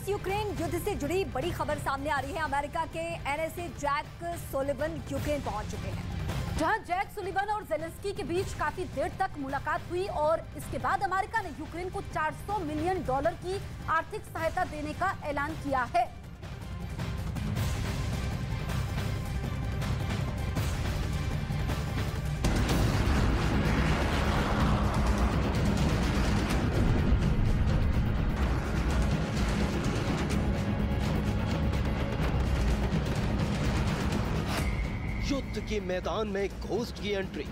रूस यूक्रेन युद्ध से जुड़ी बड़ी खबर सामने आ रही है। अमेरिका के एनएसए जैक सुलिवन यूक्रेन पहुंच चुके हैं, जहां जैक सुलिवन और जेलेंस्की के बीच काफी देर तक मुलाकात हुई और इसके बाद अमेरिका ने यूक्रेन को $400 मिलियन की आर्थिक सहायता देने का ऐलान किया है। युद्ध के मैदान में घोस्ट की एंट्री।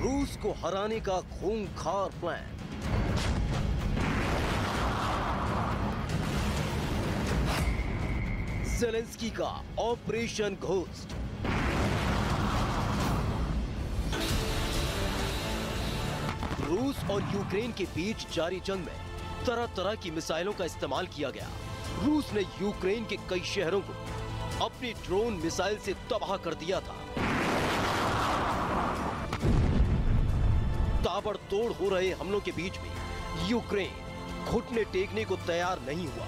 रूस को हराने का खूंखार प्लान। ज़ेलेंस्की का ऑपरेशन घोस्ट। रूस और यूक्रेन के बीच जारी जंग में तरह तरह की मिसाइलों का इस्तेमाल किया गया। रूस ने यूक्रेन के कई शहरों को अपनी ड्रोन मिसाइल से तबाह कर दिया था। ताबड़तोड़ हो रहे हमलों के बीच भी यूक्रेन घुटने टेकने को तैयार नहीं हुआ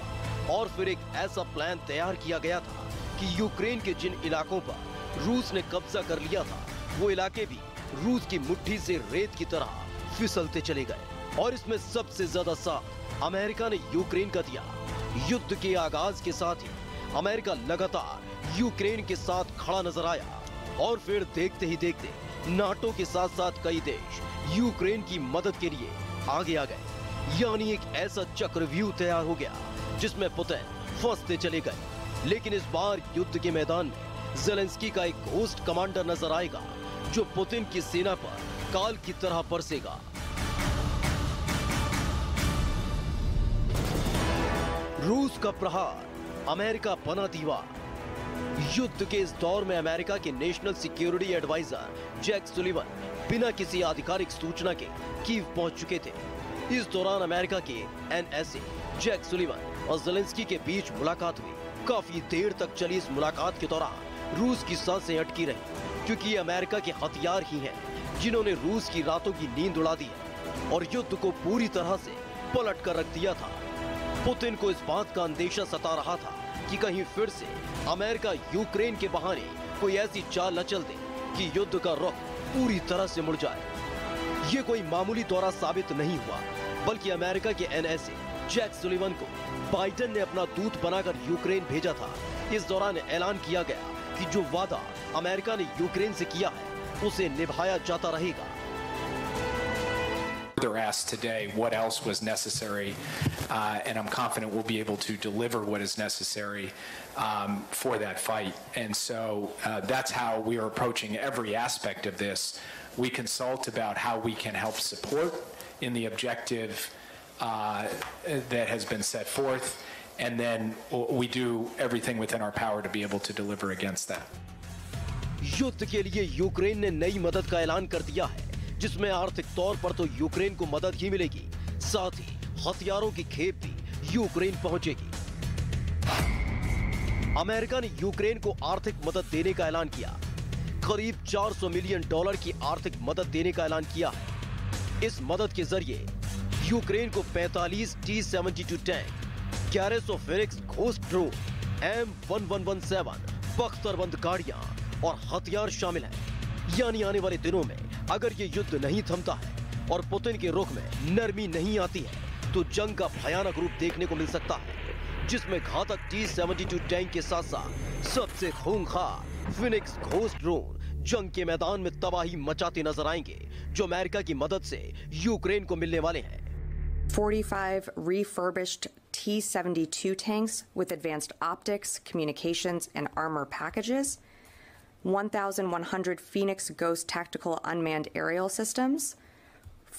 और फिर एक ऐसा प्लान तैयार किया गया था कि यूक्रेन के जिन इलाकों पर रूस ने कब्जा कर लिया था वो इलाके भी रूस की मुट्ठी से रेत की तरह फिसलते चले गए। और इसमें सबसे ज्यादा साथ अमेरिका ने यूक्रेन का दिया। युद्ध के आगाज के साथ ही अमेरिका लगातार यूक्रेन के साथ खड़ा नजर आया और फिर देखते ही देखते नाटो के साथ साथ कई देश यूक्रेन की मदद के लिए आगे आ गए। यानी एक ऐसा चक्रव्यूह तैयार हो गया जिसमें पुतिन फंसते चले गए। लेकिन इस बार युद्ध के मैदान में ज़ेलेंस्की का एक घोस्ट कमांडर नजर आएगा जो पुतिन की सेना पर काल की तरह बरसेगा। रूस का प्रहार, अमेरिका बना दीवार। युद्ध के इस दौर में अमेरिका के national security adviser Jake Sullivan बिना किसी आधिकारिक सूचना के कीव पहुंच चुके थे। इस दौरान अमेरिका के एनएसए जैक सुलिवन और ज़ेलेंस्की के बीच मुलाकात हुई। काफी देर तक चली इस मुलाकात के दौरान रूस की सांसें अटकी रही, क्योंकि अमेरिका के हथियार ही हैं जिन्होंने रूस की रातों की नींद उड़ा दी है और युद्ध को पूरी तरह से पलट कर रख दिया था। पुतिन को इस बात का अंदेशा सता रहा था कि कहीं फिर से अमेरिका यूक्रेन के बहाने कोई ऐसी चाल न चल दे कि युद्ध का रुख पूरी तरह से मुड़ जाए। ये कोई मामूली दौरा साबित नहीं हुआ, बल्कि अमेरिका के एनएसए जैक सुलिवन को बाइडेन ने अपना दूत बनाकर यूक्रेन भेजा था। इस दौरान ऐलान किया गया कि जो वादा अमेरिका ने यूक्रेन से किया है उसे निभाया जाता रहेगा। They're asked today what else was necessary, and I'm confident we'll be able to deliver what is necessary for that fight. And so that's how we are approaching every aspect of this. We consult about how we can help support in the objective that has been set forth, and then we do everything within our power to be able to deliver against that. युद्ध के लिए Ukraine ने नई मदद का ऐलान कर दिया है, जिसमें आर्थिक तौर पर तो यूक्रेन को मदद ही मिलेगी, साथ ही हथियारों की खेप भी यूक्रेन पहुंचेगी। अमेरिका ने यूक्रेन को आर्थिक मदद देने का ऐलान किया। करीब $400 मिलियन की आर्थिक मदद देने का ऐलान किया है। इस मदद के जरिए यूक्रेन को 45 T-72 tank, 1100 Phoenix ghost drone, M1117 बख्तरबंद गाड़ियां और हथियार शामिल हैं। यानी आने वाले दिनों में अगर ये युद्ध नहीं थमता है और पुतिन के रुख में नरमी नहीं आती है तो जंग का भयानक रूप देखने को मिल सकता है, जिसमें घातक T-72 टैंक के साथ साथ सबसे खूंखार फिनिक्स घोस्ट ड्रोन जंग के मैदान में तबाही मचाते नजर आएंगे, जो अमेरिका की मदद से यूक्रेन को मिलने वाले हैं। 45 refurbished T-72 tanks with advanced optics, communications, and armor packages, 1,100 Phoenix Ghost tactical unmanned aerial systems,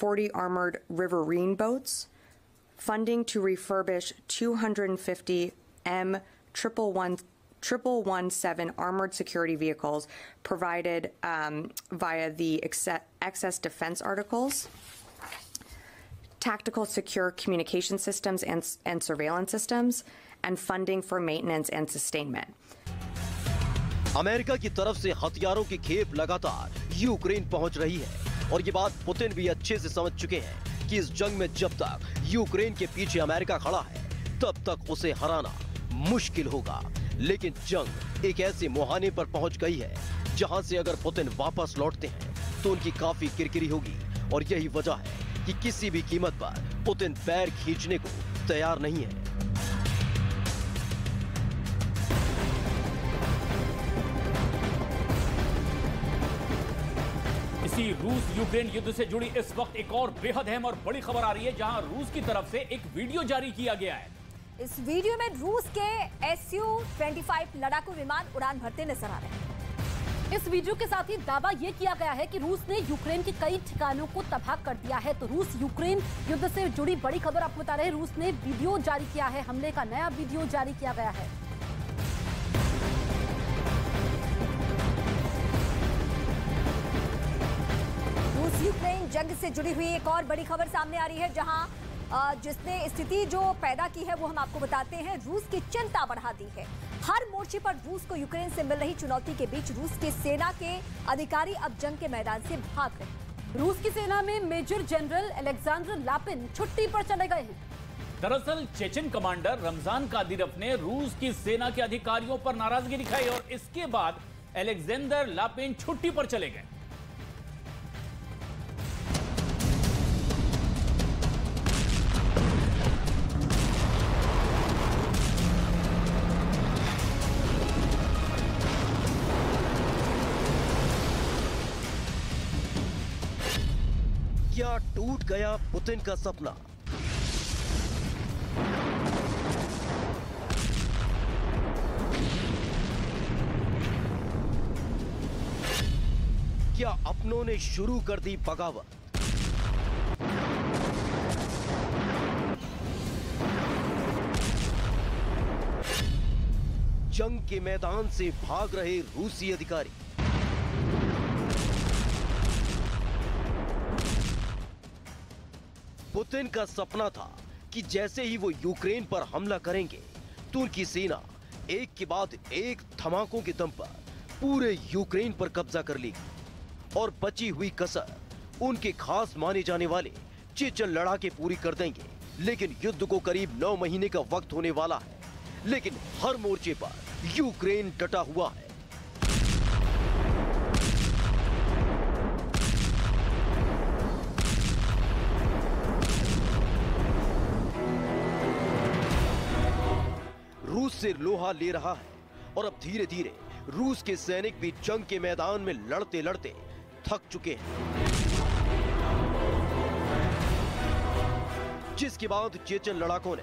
40 armored Riverine boats, funding to refurbish 250 M1117 armored security vehicles provided via the excess defense articles, tactical secure communication systems and surveillance systems, and funding for maintenance and sustainment. America की तरफ से हथियारों की खेप लगातार Ukraine पहुंच रही है और ये बात पुतिन भी अच्छे से समझ चुके हैं कि इस जंग में जब तक यूक्रेन के पीछे अमेरिका खड़ा है तब तक उसे हराना मुश्किल होगा। लेकिन जंग एक ऐसे मुहाने पर पहुंच गई है जहां से अगर पुतिन वापस लौटते हैं तो उनकी काफी किरकिरी होगी और यही वजह है कि किसी भी कीमत पर पुतिन पैर खींचने को तैयार नहीं है। इसी रूस यूक्रेन युद्ध से जुड़ी इस वक्त एक और बेहद अहम और बड़ी खबर आ रही है, जहां रूस की तरफ से एक वीडियो जारी किया गया है। इस वीडियो में रूस के Su-25 लड़ाकू विमान उड़ान भरते नजर आ रहे हैं। इस वीडियो के साथ ही दावा यह किया गया है कि रूस ने यूक्रेन के कई ठिकानों को तबाह कर दिया है। तो रूस यूक्रेन युद्ध से जुड़ी बड़ी खबर आपको बता रहे हैं, रूस ने वीडियो जारी किया है, हमले का नया वीडियो जारी किया गया है। रूस यूक्रेन जंग से जुड़ी हुई एक और बड़ी खबर सामने आ रही है, जहां जिसने स्थिति जो पैदा की है वो हम आपको बताते हैं। रूस की चिंता बढ़ा दी है। हर मोर्चे पर रूस को यूक्रेन से मिल रही चुनौती के बीच रूस की सेना के अधिकारी अब जंग के मैदान से भाग रहे हैं। रूस की सेना में मेजर जनरल अलेक्जेंडर लापिन छुट्टी पर चले गए हैं। दरअसल चेचन कमांडर रमजान कादिरोव ने रूस की सेना के अधिकारियों पर नाराजगी दिखाई और इसके बाद अलेक्जेंडर लापिन छुट्टी पर चले गए। क्या टूट गया पुतिन का सपना? क्या अपनों ने शुरू कर दी बगावत? जंग के मैदान से भाग रहे रूसी अधिकारी। पुतिन का सपना था कि जैसे ही वो यूक्रेन पर हमला करेंगे तो उनकी सेना एक के बाद एक धमाकों के दम पर पूरे यूक्रेन पर कब्जा कर लेगी और बची हुई कसर उनके खास माने जाने वाले चेचन लड़ाके पूरी कर देंगे। लेकिन युद्ध को करीब 9 महीने का वक्त होने वाला है, लेकिन हर मोर्चे पर यूक्रेन डटा हुआ है। रूस से लोहा ले रहा है और अब धीरे धीरे रूस के सैनिक भी जंग के मैदान में लड़ते लड़ते थक चुके हैं, जिसके बाद चेचन लड़ाकों ने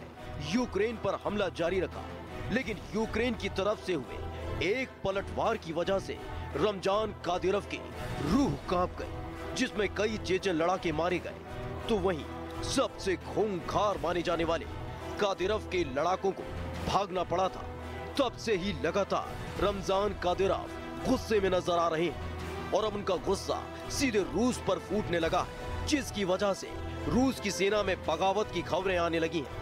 यूक्रेन पर हमला जारी रखा। लेकिन यूक्रेन की तरफ से हुए एक पलटवार की वजह से रमजान कादिरोव की रूह कांप गई, जिसमें कई चेचन लड़ाके मारे गए। तो वहीं सबसे खूंखार माने जाने वाले कादिरोव के लड़ाकों को भागना पड़ा था। तब से ही लगातार रमजान कादिरोव गुस्से में नजर आ रहे हैं और अब उनका गुस्सा सीधे रूस पर फूटने लगा है, जिसकी वजह से रूस की सेना में बगावत की खबरें आने लगी हैं।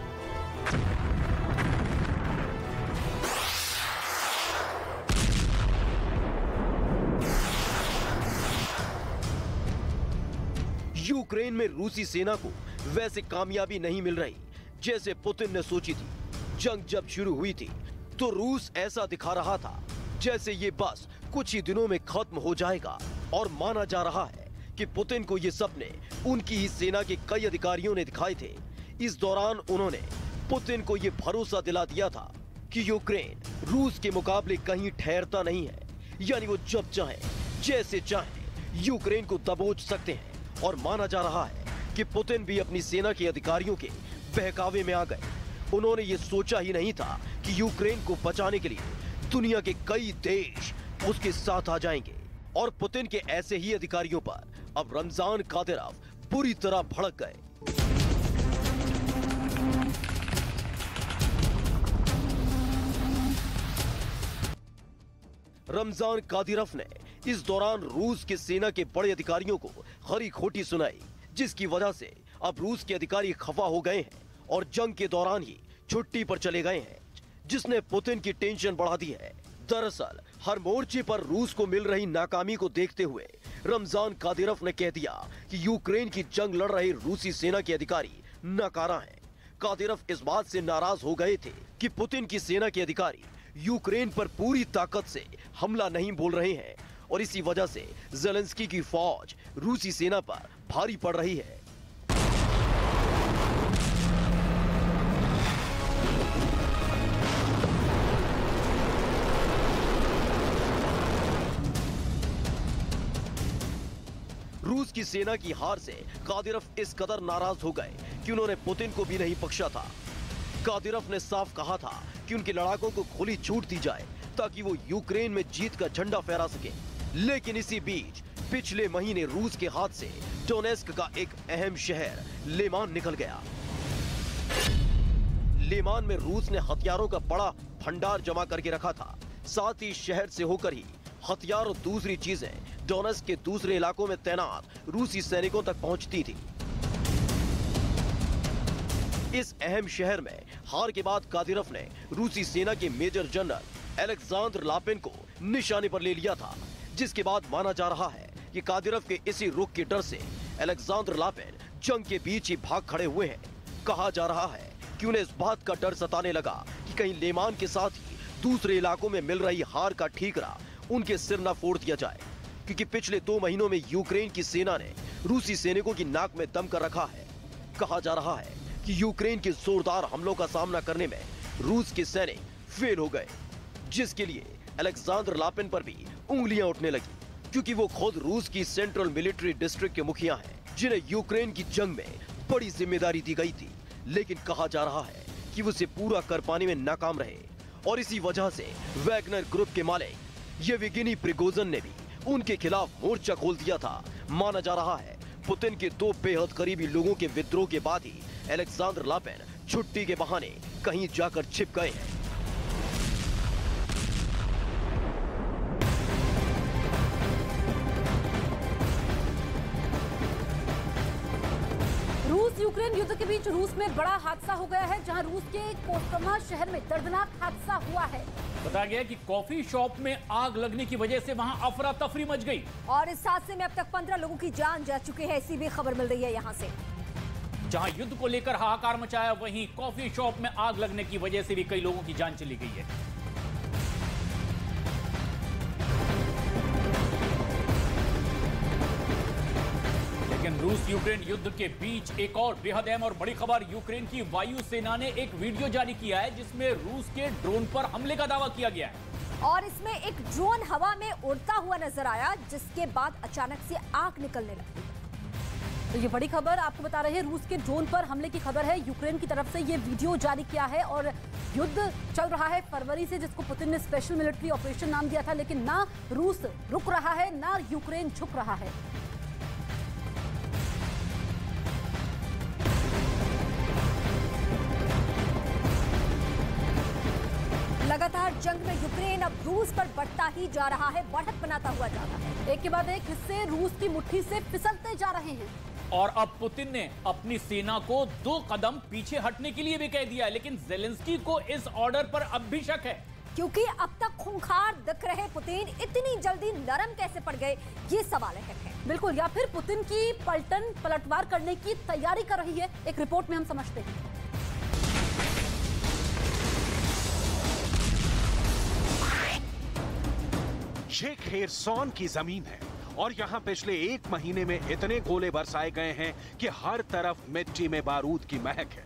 यूक्रेन में रूसी सेना को वैसे कामयाबी नहीं मिल रही जैसे पुतिन ने सोची थी। जंग जब शुरू हुई थी तो रूस ऐसा दिखा रहा था जैसे ये बस कुछ ही दिनों में खत्म हो जाएगा और माना जा रहा है कि पुतिन को ये सपने उनकी ही सेना के कई अधिकारियों ने दिखाए थे। इस दौरान उन्होंने पुतिन को ये भरोसा दिला दिया था कि यूक्रेन रूस के मुकाबले कहीं ठहरता नहीं है, यानी वो जब चाहे जैसे चाहे यूक्रेन को दबोच सकते हैं। और माना जा रहा है कि पुतिन भी अपनी सेना के अधिकारियों के बहकावे में आ गए। उन्होंने ये सोचा ही नहीं था कि यूक्रेन को बचाने के लिए दुनिया के कई देश उसके साथ आ जाएंगे। और पुतिन के ऐसे ही अधिकारियों पर अब रमजान कादिरोव बुरी तरह भड़क गए। रमजान कादिरोव ने इस दौरान रूस के सेना के बड़े अधिकारियों को खरी खोटी सुनाई, जिसकी वजह से अब रूस के अधिकारी खफा हो गए हैं और जंग के दौरान ही छुट्टी पर चले गए हैं, जिसने पुतिन की टेंशन बढ़ा दी है। दरअसल हर मोर्चे पर रूस को मिल रही नाकामी को देखते हुए रमजान कादिरोव ने कह दिया कि यूक्रेन की जंग लड़ रही रूसी सेना के अधिकारी नकारा हैं। कादिरोव इस बात से नाराज हो गए थे कि पुतिन की सेना के अधिकारी यूक्रेन पर पूरी ताकत से हमला नहीं बोल रहे हैं और इसी वजह से ज़ेलेंस्की की फौज रूसी सेना पर भारी पड़ रही है। रूस की सेना की हार से कादिरोव इस कदर नाराज हो गए कि उन्होंने पुतिन को भी नहीं बख्शा था। कादिरोव ने साफ कहा था कि उनके लड़ाकों को खुली छूट दी जाए ताकि वो यूक्रेन में जीत का झंडा फहरा सके। लेकिन इसी बीच पिछले महीने रूस के हाथ से डोनेस्क का एक अहम शहर लेमान निकल गया। लेमान में रूस ने हथियारों का बड़ा भंडार जमा करके रखा था। साथ ही शहर से होकर ही हथियार और दूसरी चीजें डोनेस्क के दूसरे इलाकों में तैनात रूसी सैनिकों तक पहुंचती थी। इस अहम शहर में हार के बाद कादिरोव ने रूसी सेना के मेजर जनरल अलेक्जेंडर लापिन को निशाने पर ले लिया था, जिसके बाद माना जा रहा है कि कादिरोव के इसी रुख के डर से अलेक्जेंडर लापिन जंग के बीच ही भाग खड़े हुए हैं। कहा जा रहा है कि उन्हें इस बात का डर सताने लगा कि कहीं लेमान के साथ ही दूसरे इलाकों में मिल रही हार का ठीकरा उनके सिर न फोड़ दिया जाए, क्योंकि पिछले 2 महीनों में यूक्रेन की सेना ने रूसी सैनिकों की नाक में दम कर रखा है। कहा जा रहा है कि यूक्रेन के जोरदार हमलों का सामना करने में रूस के सैनिक फेल हो गए, जिसके लिए अलेक्जेंडर लापिन पर भी उंगलियां उठने लगी, क्योंकि वो खुद रूस की सेंट्रल मिलिट्री डिस्ट्रिक्ट के मुखिया हैं, जिन्हें यूक्रेन की जंग में बड़ी जिम्मेदारी दी गई थी। लेकिन कहा जा रहा है कि वो उसे पूरा कर पाने में नाकाम रहे और इसी वजह से वैगनर ग्रुप के मालिक येवगेनी प्रिगोजिन ने भी उनके खिलाफ मोर्चा खोल दिया था। माना जा रहा है पुतिन के 2 बेहद करीबी लोगों के विद्रोह के बाद ही अलेक्जेंडर लापिन छुट्टी के बहाने कहीं जाकर छिप गए हैं। रूस यूक्रेन युद्ध के बीच रूस में बड़ा हादसा हो गया है, जहां रूस के कोस्टमा शहर में दर्दनाक हादसा हुआ है। बताया गया कि कॉफी शॉप में आग लगने की वजह से वहां अफरा तफरी मच गई और इस हादसे में अब तक 15 लोगों की जान जा चुकी है। ऐसी भी खबर मिल रही है यहां से। जहां युद्ध को लेकर हाहाकार मचाया, वहीं कॉफी शॉप में आग लगने की वजह से भी कई लोगों की जान चली गई है। लेकिन रूस यूक्रेन युद्ध के बीच एक और बेहद अहम और बड़ी खबर, यूक्रेन की वायुसेना ने एक वीडियो जारी किया है जिसमें रूस के ड्रोन पर हमले का दावा किया गया है और इसमें एक ड्रोन हवा में उड़ता हुआ नजर आया, जिसके बाद अचानक से आग निकलने लगी। तो ये बड़ी खबर आपको बता रहे हैं, रूस के ड्रोन पर हमले की खबर है। यूक्रेन की तरफ से ये वीडियो जारी किया है और युद्ध चल रहा है फरवरी से, जिसको पुतिन ने स्पेशल मिलिट्री ऑपरेशन नाम दिया था। लेकिन ना रूस रुक रहा है, ना यूक्रेन झुक रहा है। लगातार जंग में यूक्रेन अब रूस पर बढ़ता ही जा रहा है, बढ़त बनाता हुआ जा रहा है। एक के बाद एक हिस्से रूस की मुट्ठी से फिसलते जा रहे हैं। और अब पुतिन ने अपनी सेना को 2 कदम पीछे हटने के लिए भी कह दिया है, लेकिन ज़ेलेंस्की को इस ऑर्डर पर अब भी शक है, क्योंकि अब तक खूंखार दिख रहे पुतिन इतनी जल्दी नरम कैसे पड़ गए, ये सवाल है। बिल्कुल, या फिर पुतिन की पलटवार करने की तैयारी कर रही है। एक रिपोर्ट में हम समझते हैं। ये खेरसौन की जमीन है और यहाँ पिछले 1 महीने में इतने गोले बरसाए गए हैं कि हर तरफ मिट्टी में बारूद की महक है।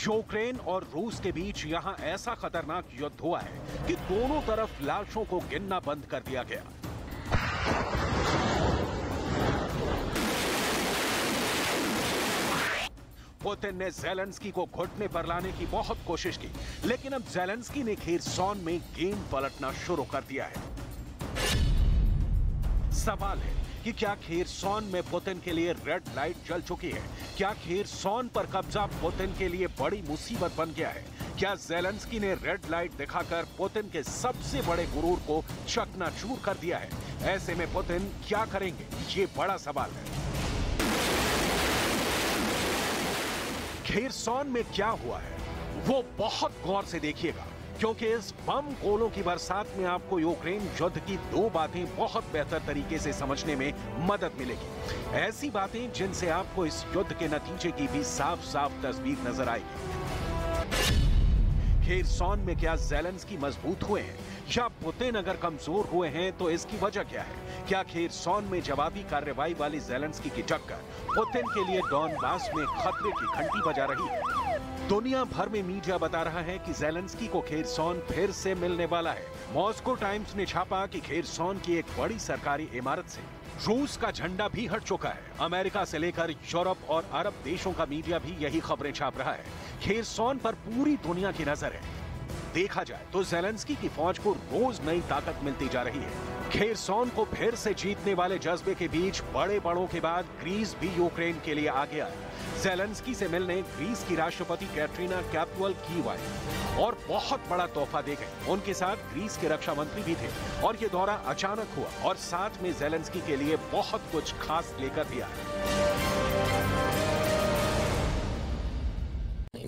यूक्रेन और रूस के बीच यहाँ ऐसा खतरनाक युद्ध हुआ है कि दोनों तरफ लाशों को गिनना बंद कर दिया गया। पुतिन ने ज़ेलेंस्की को घुटने पर लाने की बहुत कोशिश की, लेकिन अब ज़ेलेंस्की ने खेरसौन में गेंद पलटना शुरू कर दिया है। सवाल है कि क्या खेरसौन में पुतिन के लिए रेड लाइट जल चुकी है? क्या खेरसौन पर कब्जा पुतिन के लिए बड़ी मुसीबत बन गया है? क्या ज़ेलेंस्की ने रेड लाइट दिखाकर पुतिन के सबसे बड़े गुरूर को चकनाचूर कर दिया है? ऐसे में पुतिन क्या करेंगे, ये बड़ा सवाल है। खेरसॉन में क्या हुआ है वो बहुत गौर से देखिएगा, क्योंकि इस बम गोलों की बरसात में आपको यूक्रेन युद्ध की दो बातें बहुत बेहतर तरीके से समझने में मदद मिलेगी। ऐसी बातें जिनसे आपको इस युद्ध के नतीजे की भी साफ साफ तस्वीर नजर आएगी। खेरसॉन में क्या ज़ेलेंस्की मजबूत हुए हैं या पुतिन अगर कमजोर हुए हैं तो इसकी वजह क्या है? क्या खेरसॉन में जवाबी कार्रवाई वाली ज़ेलेंस्की की टक्कर पुतिन के लिए डॉनबास में खतरे की घंटी बजा रही है? दुनिया भर में मीडिया बता रहा है कि ज़ेलेंस्की को खेरसॉन फिर से मिलने वाला है। मॉस्को टाइम्स ने छापा कि खेरसॉन की एक बड़ी सरकारी इमारत से रूस का झंडा भी हट चुका है। अमेरिका से लेकर यूरोप और अरब देशों का मीडिया भी यही खबरें छाप रहा है। खेरसॉन पर पूरी दुनिया की नजर है। देखा जाए तो ज़ेलेंस्की की फौज को रोज नई ताकत मिलती जा रही है। खेरसॉन को फिर से जीतने वाले जज्बे के बीच बड़े बड़ों के बाद ग्रीस भी यूक्रेन के लिए आ गया है। ज़ेलेंस्की से मिलने ग्रीस की राष्ट्रपति कैटरीना कैपुअल आए और बहुत बड़ा तोहफा दे गए। उनके साथ ग्रीस के रक्षा मंत्री भी थे और ये दौरा अचानक हुआ और साथ में ज़ेलेंस्की के लिए बहुत कुछ खास लेकर भी आए।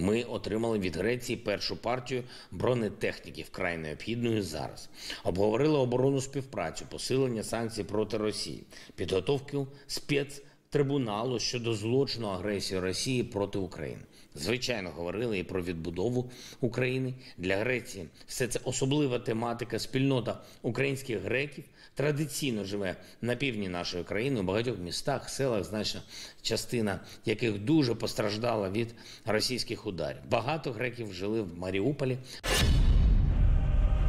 Ми отримали від Греції першу партію бронетехніки, вкрай необхідної зараз. Обговорили оборонну співпрацю, посилення санкцій проти Росії, підготовку спецтрибуналу щодо злочину агресії Росії проти України. Звичайно, говорили і про відбудову України. Для Греції все це особлива тематика. Спільнота українських греків традиційно живе на півдні нашої країни, у багатьох містах, селах, значна частина яких дуже постраждала від російських ударів. Багато греків жили в Маріуполі.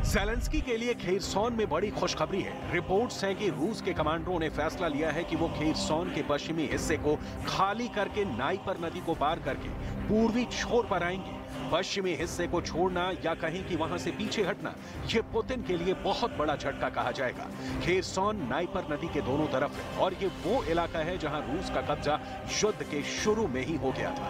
ज़ेलेंस्की के लिए खेरसॉन में बड़ी खुशखबरी है। रिपोर्ट्स हैं कि रूस के कमांडरों ने फैसला लिया है कि वो खेरसॉन के पश्चिमी हिस्से को खाली करके नाइपर नदी को पार करके पूर्वी छोर पर आएंगे। पश्चिमी हिस्से को छोड़ना या कहीं कि वहां से पीछे हटना, ये पुतिन के लिए बहुत बड़ा झटका कहा जाएगा। खेरसॉन नाइपर नदी के दोनों तरफ है और ये वो इलाका है जहां रूस का कब्जा युद्ध के शुरू में ही हो गया था।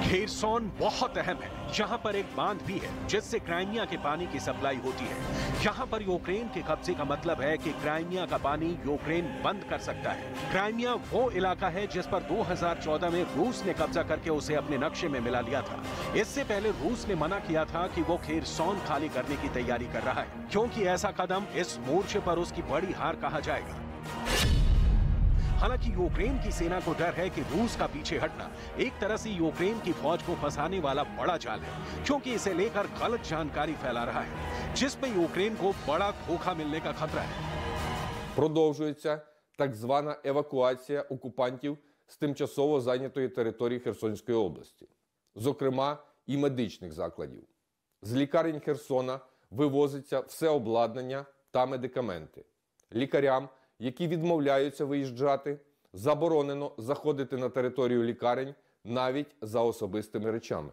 खेरसॉन बहुत अहम है। यहाँ पर एक बांध भी है जिससे क्राइमिया के पानी की सप्लाई होती है। यहाँ पर यूक्रेन के कब्जे का मतलब है कि क्राइमिया का पानी यूक्रेन बंद कर सकता है। क्राइमिया वो इलाका है जिस पर 2014 में रूस ने कब्जा करके उसे अपने नक्शे में मिला लिया था। इससे पहले रूस ने मना किया था कि वो खेरसॉन खाली करने की तैयारी कर रहा है, क्योंकि ऐसा कदम इस मोर्चे पर उसकी बड़ी हार कहा जाएगा। हालांकि यूक्रेन की सेना को डर है कि रूस का पीछे हटना एक तरह से यूक्रेन की फौज को फंसाने वाला बड़ा चाल है, क्योंकि इसे लेकर गलत जानकारी फैला रहा है, जिसमें यूक्रेन को बड़ा धोखा मिलने का खतरा है। Продовжується так звана евакуація окупантів з тимчасово зайнятої території Херсонської області, зокрема і медичних закладів. З лікарень Херсона вивозиться все обладнання та медикаменти. Лікарям, які відмовляються виїжджати, заборонено заходити на територію лікарень навіть за особистими речами.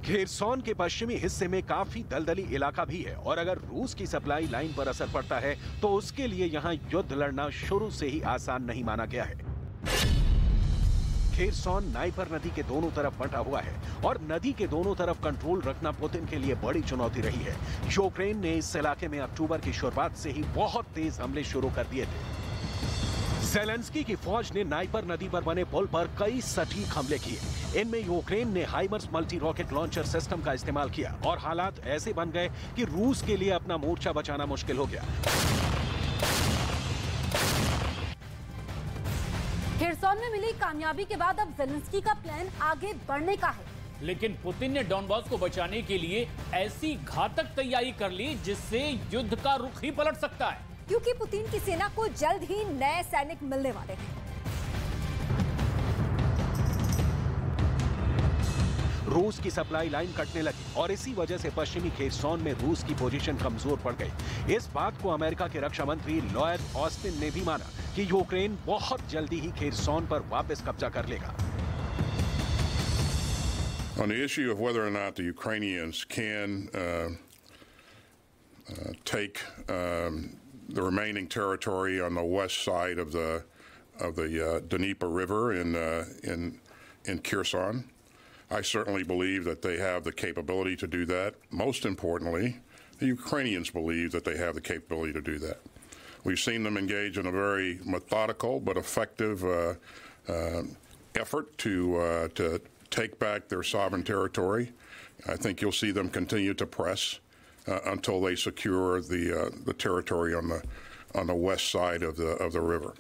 खेरसॉन के पश्चिमी हिस्से में काफी दलदली इलाका भी है और अगर रूस की सप्लाई लाइन पर असर पड़ता है तो उसके लिए यहाँ युद्ध लड़ना शुरू से ही आसान नहीं माना गया है। खेरसॉन नाइपर नदी के दोनों तरफ बंटा हुआ है और नदी के दोनों तरफ कंट्रोल रखना पुतिन के लिए बड़ी चुनौती रही है। यूक्रेन ने इस इलाके में अक्टूबर की शुरुआत से ही बहुत तेज हमले शुरू कर दिए थे। ज़ेलेंस्की की फौज ने नाइपर नदी पर बने पुल पर कई सटीक हमले किए। इनमें यूक्रेन ने HIMARS multi rocket launcher system का इस्तेमाल किया और हालात ऐसे बन गए कि रूस के लिए अपना मोर्चा बचाना मुश्किल हो गया। खेरसॉन में मिली कामयाबी के बाद अब ज़ेलेंस्की का प्लान आगे बढ़ने का है। लेकिन पुतिन ने डॉनबास को बचाने के लिए ऐसी घातक तैयारी कर ली जिससे युद्ध का रुख ही पलट सकता है, क्योंकि पुतिन की सेना को जल्द ही नए सैनिक मिलने वाले हैं। रूस की सप्लाई लाइन कटने लगी और इसी वजह से पश्चिमी खेरसॉन में रूस की पोजीशन कमजोर पड़ गई। इस बात को अमेरिका के रक्षा मंत्री लॉयड ऑस्टिन ने भी माना कि यूक्रेन बहुत जल्दी ही खेरसॉन पर वापस कब्जा कर लेगा। On the issue of whether or not the Ukrainians can take the remaining territory on the west side of the Dnieper River in Kherson, I certainly believe that they have the capability to do that. Most importantly, the Ukrainians believe that they have the capability to do that. We've seen them engage in a very methodical but effective effort to take back their sovereign territory. I think you'll see them continue to press until they secure the territory on the west side of the river.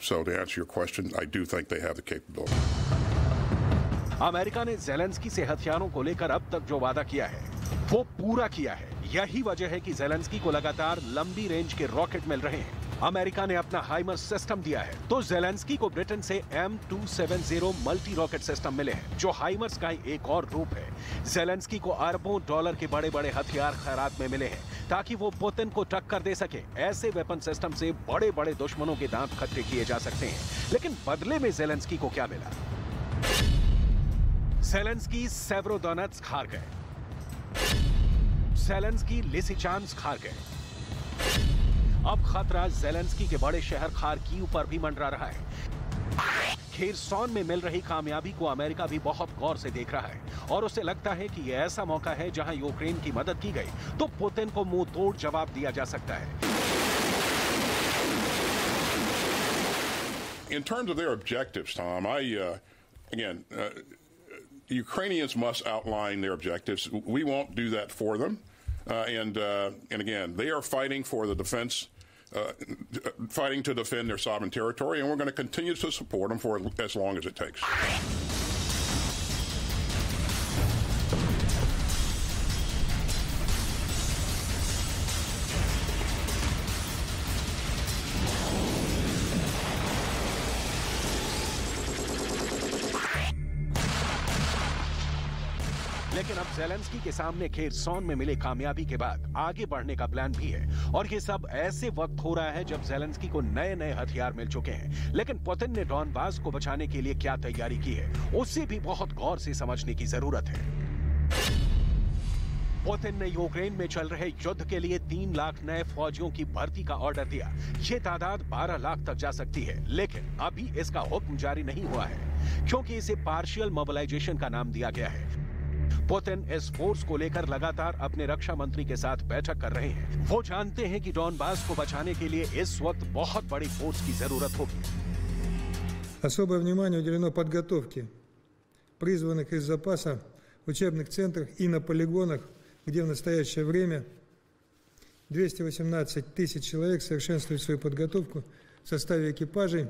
So to answer your question, I do think they have the capability. America ने Zelensky से हथियारों को लेकर अब तक जो वादा किया है वो पूरा किया है। यही वजह है कि ज़ेलेंस्की को लगातार लंबी रेंज के रॉकेट मिल रहे हैं। अमेरिका ने अपना हाइमर्स सिस्टम दिया है तो ज़ेलेंस्की को ब्रिटेन से M270 मल्टी रॉकेट सिस्टम मिले हैं जो हाइमर्स का एक और रूप है। ज़ेलेंस्की को अरबों डॉलर के बड़े बड़े हथियार खैरात में मिले हैं ताकि वो पुतिन को टक्कर दे सके। ऐसे वेपन सिस्टम से बड़े बड़े दुश्मनों के दांत खट्टे किए जा सकते हैं। लेकिन बदले में ज़ेलेंस्की को क्या मिला? ज़ेलेंस्की सेवरोडोनेत्स्क हार गए। ज़ेलेंस्की लिसिचांस्क हार गए। अब खतरा ज़ेलेंस्की के बड़े शहर खार्किव पर भी मंडरा रहा है। खेरसॉन में मिल रही कामयाबी को अमेरिका भी बहुत गौर से देख रहा है और उसे लगता है कि यह ऐसा मौका है जहां यूक्रेन की मदद की गई तो पुतिन को मुंह तोड़ जवाब दिया जा सकता है। In terms of their objectives, Tom, Ukrainians must outline their objectives. We won't do that for them. And again, they are fighting for the defense, fighting to defend their sovereign territory, and we're going to continue to support them for as long as it takes. लेकिन अब Zelensky के सामने Kherson में मिले कामयाबी के बाद आगे बढ़ने का प्लान भी है और ये सब ऐसे वक्त हो रहा है जब ज़ेलेंस्की को नए नए हथियार मिल चुके हैं। लेकिन पुतिन ने डॉनबास को बचाने के लिए क्या तैयारी की है उसे भी बहुत गौर से समझने की जरूरत है। पुतिन ने यूक्रेन में चल रहे युद्ध के लिए 3 लाख नए फौजियों की भर्ती का ऑर्डर दिया। ये तादाद 12 लाख तक जा सकती है, लेकिन अभी इसका हुक्म जारी नहीं हुआ है क्योंकि इसे पार्शियल मोबिलाइजेशन का नाम दिया गया है। पुतिन इस फोर्स को लेकर लगातार अपने रक्षा मंत्री के साथ बैठक कर रहे हैं। वो जानते हैं कि डॉनबास को बचाने के लिए इस वक्त बहुत बड़ी फोर्स की जरूरत होगी। Особое внимание уделено подготовке призванных из запаса в учебных центрах и на полигонах, где в настоящее время 218 тысяч человек совершенствуют свою подготовку в составе экипажей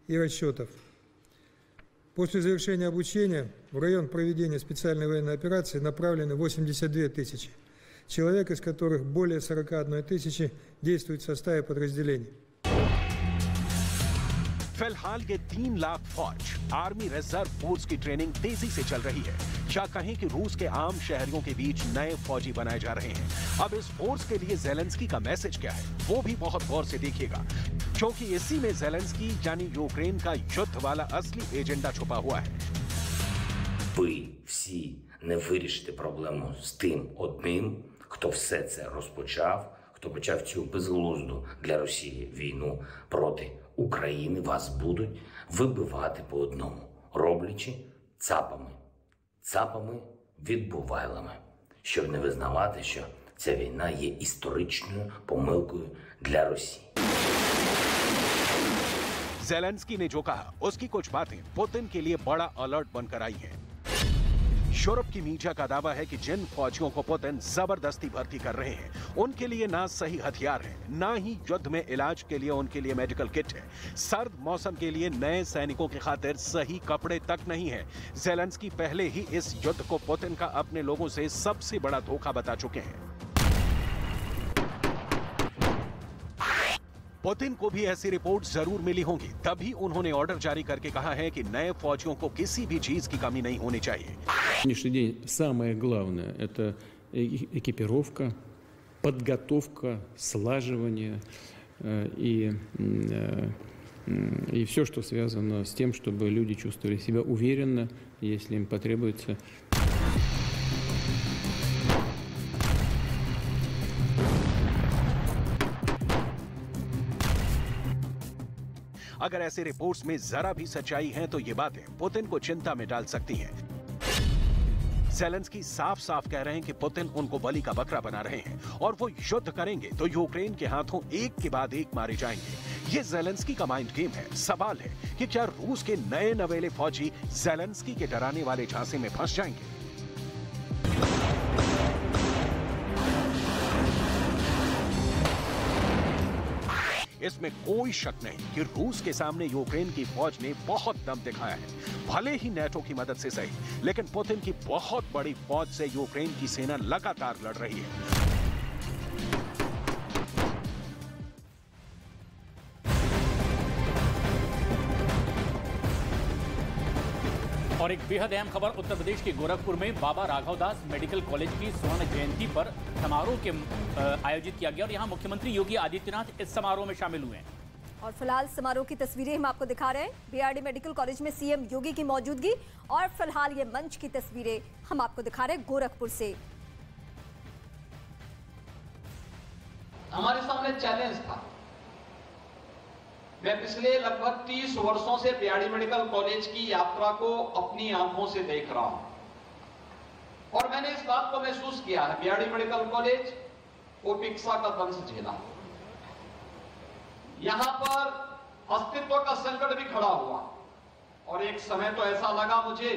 и расчетов. После завершения обучения в район проведения специальной военной операции направлены 82 тысячи человек, из которых более 41 тысячи действуют в составе подразделений. फिलहाल ये 3 लाख फौज आर्मी रिजर्व फोर्स की ट्रेनिंग तेजी से चल रही है। या कहें कि रूस के आम शहरियों के बीच नए फौजी बनाए जा रहे हैं। अब इस फोर्स के लिए ज़ेलेंस्की का मैसेज क्या है वो भी बहुत गौर से देखिएगा क्योंकि इसी में ज़ेलेंस्की यानी यूक्रेन का युद्ध वाला असली एजेंडा छुपा हुआ है। Ви всі не вирішите проблему з тим одним, хто все це розпочав, хто почав цю безглузду для Росії війну проти України. Вас будуть вибивати по одному, роблячи цапами, відбувайлами, щоб не визнавати, що ця війна є історичною помилкою для Росії. ज़ेलेंस्की ने जो कहा उसकी कुछ बातें पुतिन के लिए बड़ा अलर्ट बनकर आई हैं। यूरोप की मीडिया का दावा है कि जिन फौजियों को पुतिन जबरदस्ती भर्ती कर रहे हैं उनके लिए ना सही हथियार है, ना ही युद्ध में इलाज के लिए उनके लिए मेडिकल किट है, सर्द मौसम के लिए नए सैनिकों की खातिर सही कपड़े तक नहीं है। ज़ेलेंस्की पहले ही इस युद्ध को पुतिन का अपने लोगों से सबसे बड़ा धोखा बता चुके हैं। पुतिन को भी ऐसी रिपोर्ट जरूर मिली होंगी, तभी उन्होंने ऑर्डर जारी करके कहा है कि नए फौजियों को किसी भी चीज की कमी नहीं होनी चाहिए। Сегодняшний день самое главное – это экипировка, подготовка, слаживание и все, что связано с тем, чтобы люди чувствовали себя уверенно, если им потребуется. अगर ऐसे रिपोर्ट्स में जरा भी सच्चाई है तो ये बातें पुतिन को चिंता में डाल सकती हैं। ज़ेलेंस्की साफ साफ कह रहे हैं कि पुतिन उनको बलि का बकरा बना रहे हैं और वो युद्ध करेंगे तो यूक्रेन के हाथों एक के बाद एक मारे जाएंगे। ये ज़ेलेंस्की का माइंड गेम है। सवाल है कि क्या रूस के नए नवेले फौजी ज़ेलेंस्की के डराने वाले झांसे में फंस जाएंगे? इसमें कोई शक नहीं कि रूस के सामने यूक्रेन की फौज ने बहुत दम दिखाया है। भले ही नेटो की मदद से सही, लेकिन पुतिन की बहुत बड़ी फौज से यूक्रेन की सेना लगातार लड़ रही है। और एक बेहद अहम खबर, उत्तर प्रदेश के गोरखपुर में बाबा राघवदास मेडिकल कॉलेज की स्वर्ण जयंती पर समारोह के आयोजित किया गया और यहां मुख्यमंत्री योगी आदित्यनाथ इस समारोह में शामिल हुए हैं। और फिलहाल समारोह की तस्वीरें हम आपको दिखा रहे हैं। बीआरडी मेडिकल कॉलेज में सीएम योगी की मौजूदगी और फिलहाल ये मंच की तस्वीरें हम आपको दिखा रहे हैं गोरखपुर से। हमारे सामने चैलेंज था। मैं पिछले लगभग 30 वर्षों से बीआरडी मेडिकल कॉलेज की यात्रा को अपनी आंखों से देख रहा हूं और मैंने इस बात को महसूस किया है। बीआरडी मेडिकल कॉलेज ओपिक्सा का दंश झेला, यहां पर अस्तित्व का संकट भी खड़ा हुआ और एक समय तो ऐसा लगा मुझे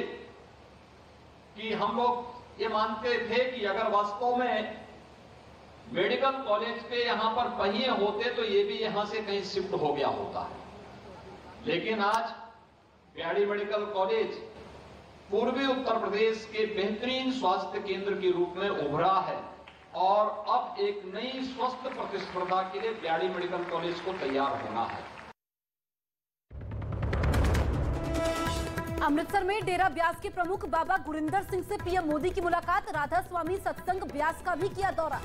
कि हम लोग ये मानते थे कि अगर वास्तव में मेडिकल कॉलेज पे यहां पर पहिए होते तो ये भी यहां से कहीं शिफ्ट हो गया होता है। लेकिन आज बीआरडी मेडिकल कॉलेज पूर्वी उत्तर प्रदेश के बेहतरीन स्वास्थ्य केंद्र के रूप में उभरा है और अब एक नई स्वस्थ प्रतिस्पर्धा के लिए बीआरडी मेडिकल कॉलेज को तैयार होना है। अमृतसर में डेरा ब्यास के प्रमुख बाबा गुरिंदर सिंह से पीएम मोदी की मुलाकात। राधा स्वामी सत्संग ब्यास का भी किया दौरा।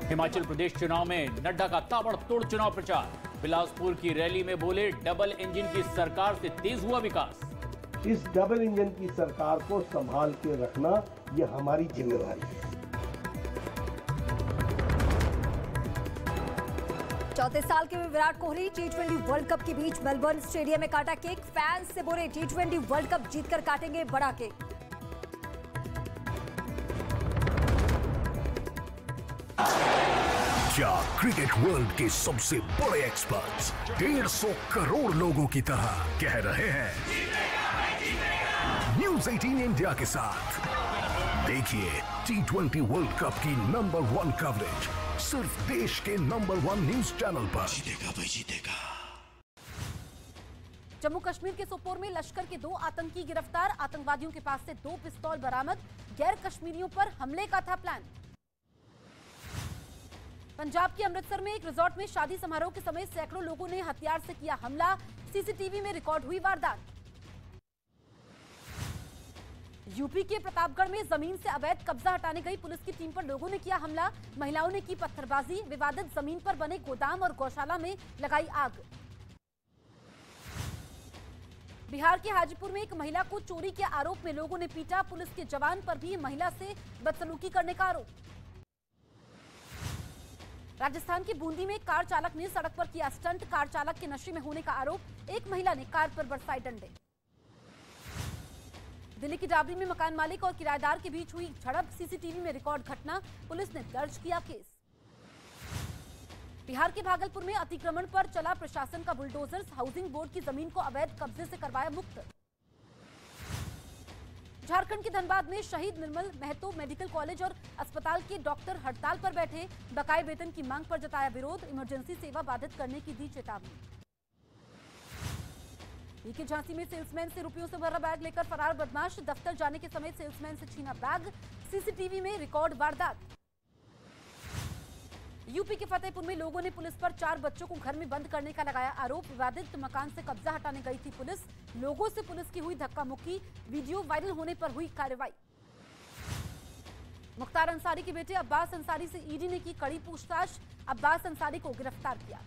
हिमाचल प्रदेश चुनाव में नड्डा का ताबड़तोड़ चुनाव प्रचार। बिलासपुर की रैली में बोले, डबल इंजन की सरकार से तेज हुआ विकास। इस डबल इंजन की सरकार को संभाल के रखना यह हमारी जिम्मेदारी है। चौथे साल के Virat Kohli T20 world cup के बीच मेलबर्न स्टेडियम में काटा केक। फैंस से बोले, T20 वर्ल्ड कप जीतकर काटेंगे बड़ा केक। क्या क्रिकेट वर्ल्ड के सबसे बड़े एक्सपर्ट्स 150 करोड़ लोगों की तरह कह रहे हैं न्यूज़ 18 इंडिया के साथ देखिए T20 वर्ल्ड कप की नंबर 1 कवरेज सिर्फ देश के नंबर 1 न्यूज चैनल पर। जीतेगा भाई जीतेगा। जम्मू कश्मीर के सोपोर में लश्कर के 2 आतंकी गिरफ्तार। आतंकवादियों के पास से 2 पिस्तौल बरामद। गैर कश्मीरियों पर हमले का था प्लान। पंजाब के अमृतसर में एक रिजॉर्ट में शादी समारोह के समय सैकड़ों लोगों ने हथियार से किया हमला। सीसीटीवी में रिकॉर्ड हुई वारदात। यूपी के प्रतापगढ़ में जमीन से अवैध कब्जा हटाने गई पुलिस की टीम पर लोगों ने किया हमला। महिलाओं ने की पत्थरबाजी। विवादित जमीन पर बने गोदाम और गौशाला में लगाई आग। बिहार के हाजीपुर में एक महिला को चोरी के आरोप में लोगों ने पीटा। पुलिस के जवान पर भी महिला से बदसलूकी करने का आरोप। राजस्थान की बूंदी में कार चालक ने सड़क पर किया स्टंट। कार चालक के नशे में होने का आरोप। एक महिला ने कार पर बरसाए डंडे। दिल्ली की डाबरी में मकान मालिक और किराएदार के बीच हुई झड़प। सीसीटीवी में रिकॉर्ड घटना। पुलिस ने दर्ज किया केस। बिहार के भागलपुर में अतिक्रमण पर चला प्रशासन का बुलडोजर। हाउसिंग बोर्ड की जमीन को अवैध कब्जे से करवाया मुक्त। झारखंड के धनबाद में शहीद निर्मल महतो मेडिकल कॉलेज और अस्पताल के डॉक्टर हड़ताल पर बैठे। बकाये वेतन की मांग पर जताया विरोध। इमरजेंसी सेवा बाधित करने की दी चेतावनी। के झांसी में सेल्समैन से रुपयों से भरा बैग लेकर फरार बदमाश। दफ्तर जाने के समय सेल्समैन से छीना बैग। सीसीटीवी में रिकॉर्ड वारदात। यूपी के फतेहपुर में लोगों ने पुलिस पर 4 बच्चों को घर में बंद करने का लगाया आरोप। विवादित मकान से कब्जा हटाने गई थी पुलिस। लोगों से पुलिस की हुई धक्का मुक्की। वीडियो वायरल होने पर हुई कार्रवाई। मुख्तार अंसारी के बेटे अब्बास अंसारी से ईडी ने की कड़ी पूछताछ। अब्बास अंसारी को गिरफ्तार किया।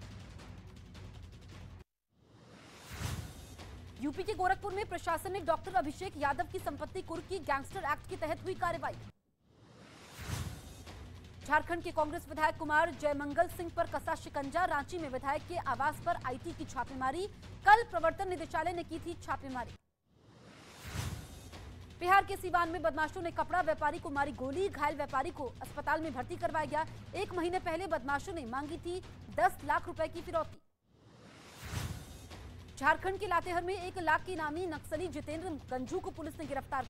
यूपी के गोरखपुर में प्रशासन ने डॉक्टर अभिषेक यादव की संपत्ति कुर्क की। गैंगस्टर एक्ट के तहत हुई कार्रवाई। झारखंड के कांग्रेस विधायक कुमार जयमंगल सिंह पर कसा शिकंजा। रांची में विधायक के आवास पर आईटी की छापेमारी। कल प्रवर्तन निदेशालय ने की थी छापेमारी। बिहार के सीवान में बदमाशों ने कपड़ा व्यापारी को मारी गोली, घायल व्यापारी को अस्पताल में भर्ती करवाया गया। 1 महीने पहले बदमाशों ने मांगी थी 10 लाख रुपए की फिरौती। झारखंड के लातेहर में 1 लाख के इनामी नक्सली जितेंद्र गंजू को पुलिस ने गिरफ्तार